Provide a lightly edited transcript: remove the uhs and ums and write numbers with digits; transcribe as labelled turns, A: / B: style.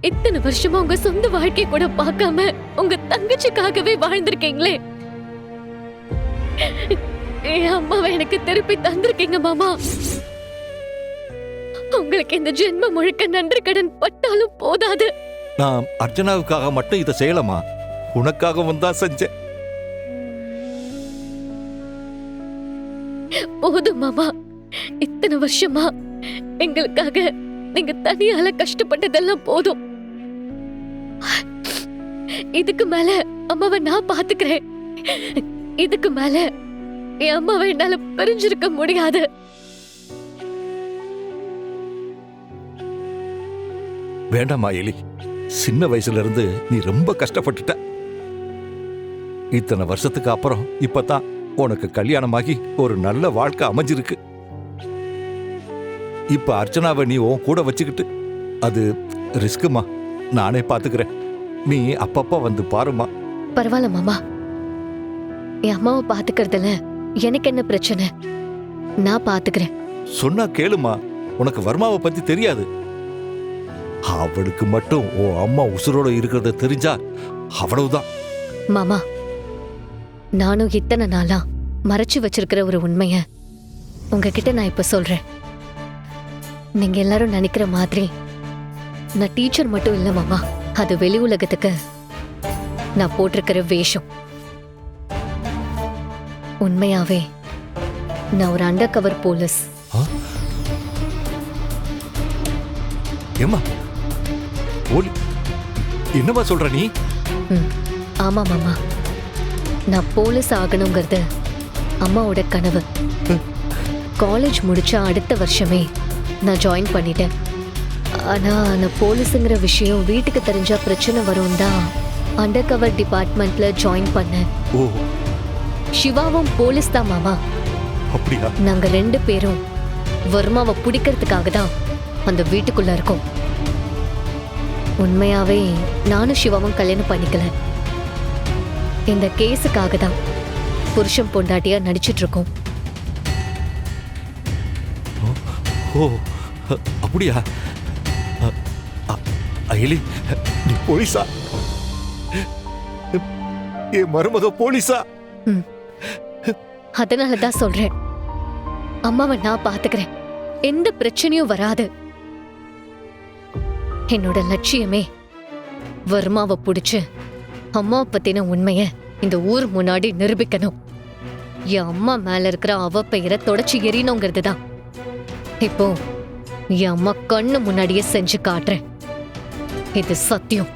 A: இத்தனை வருஷமா உங்க சொந்த வாழ்க்கை கூட பார்க்காம உங்க தங்கச்சிக்காகவே வாழ்ந்திருக்கீங்களே. என் அம்மாவை எனக்கு திருப்பி தந்திருக்கீங்க மாமா. உங்களுக்கு இந்த ஜென்ம முழுக்க நன்றி கடன் பட்டாலும் போதாது.
B: நான் அர்ச்சனாவுக்காக மட்டும் இதை செய்யலமா, உனக்காகவும் தான் செஞ்சேன்.
A: போதும் மாமா, இத்தனை வருஷமா எங்களுக்காக நீங்க தனியால கஷ்டப்பட்டதெல்லாம் போதும். இதுக்கு மேல அம்மாவை நான் பாத்துக்கிறேன். இதுக்கு மேல என் அம்மாவை என்னால பிரிஞ்சிருக்க முடியாது.
B: வேண்டாமா எலி, சின்ன வயசுல இருந்து நீ ரொம்ப கஷ்டப்பட்டுட்ட. இத்தனை வருஷத்துக்கு அப்புறம் இப்பதான் உனக்கு கல்யாணமாகி ஒரு நல்ல வாழ்க்கை அமைஞ்சிருக்கு. இப்ப அர்ச்சனாவை நீ உன் கூட வச்சுக்கிட்டு அது ரிஸ்க்குமா. நானே பாத்துக்கிறேன், நீ அப்பப்ப வந்து பாருமா.
A: பரவாயில்ல மாமா, என் அம்மாவை பாத்துக்கிறதுல எனக்கு என்ன பிரச்சனை? நான் பாத்துக்கிறேன்.
B: சொன்னா கேளுமா, உனக்கு வர்மாவை பத்தி தெரியாது. அவளுக்கு மட்டும் உன் அம்மா உசுரோட இருக்கிறத தெரிஞ்சா அவ்வளவுதான்.
A: மாமா, நானும் இத்தனை நாளா மறைச்சு வச்சிருக்கிற ஒரு உண்மைய உங்ககிட்ட நான் இப்ப சொல்றேன். நீங்க எல்லாரும் நினைக்கிற மாதிரி நான் டீச்சர் மட்டும் இல்ல மாமா. அது வெளி உலகத்துக்கு நான் போட்டிருக்கிற வேஷம். உண்மையாவே நான் ஒரு அண்டர் கவர் போலீஸ்.
B: ஏம்மா போலி, என்னமா சொல்ற நீ?
A: ஆமா மாமா, நான் போலீஸ் ஆகணுங்கிறது அம்மாவோட கனவு. காலேஜ் முடிச்ச அடுத்த வருஷமே நான் ஜாயின் பண்ணிட்டேன். ஆனா நான் போலீஸுங்கிற விஷயம் வீட்டுக்கு தெரிஞ்சா பிரச்சனை வரும் தான் அண்டர் கவர் டிபார்ட்மெண்ட்ல ஜாயின் பண்ணேன். சிவாவும் போலீஸ் தான் மாமா.
B: அப்படியா?
A: நாங்க 2 பேரும் வர்மாவை பிடிக்கிறதுக்காக தான் அந்த வீட்டுக்குள்ள இருக்கோம். உண்மையாவே நானும் சிவாவும் கல்யாணம் பண்ணிக்கல. இந்த கேஸுக்காக தான் புருஷன் பொண்டாட்டியா நடிச்சிட்டு இருக்கோம்.
B: ஓ, அப்படியா? அயலி, நீ போலீஸா? என் மருமக போலீஸா?
A: அதனாலதான் சொல்றேன், அம்மாவை நான் பாத்துக்கிறேன், எந்த பிரச்சனையும் வராது. என்னோட லட்சியமே வர்மாவை பிடிச்சு அம்மா பத்தின உண்மைய இந்த ஊர் முன்னாடி நிரூபிக்கணும். என் அம்மா மேல இருக்கிற அவ பெயரை தொடச்சு எறியணுங்கிறது தான். இப்போ என் அம்மா கண்ணு முன்னாடியே செஞ்சு காட்டுறேன். இது சத்தியம்.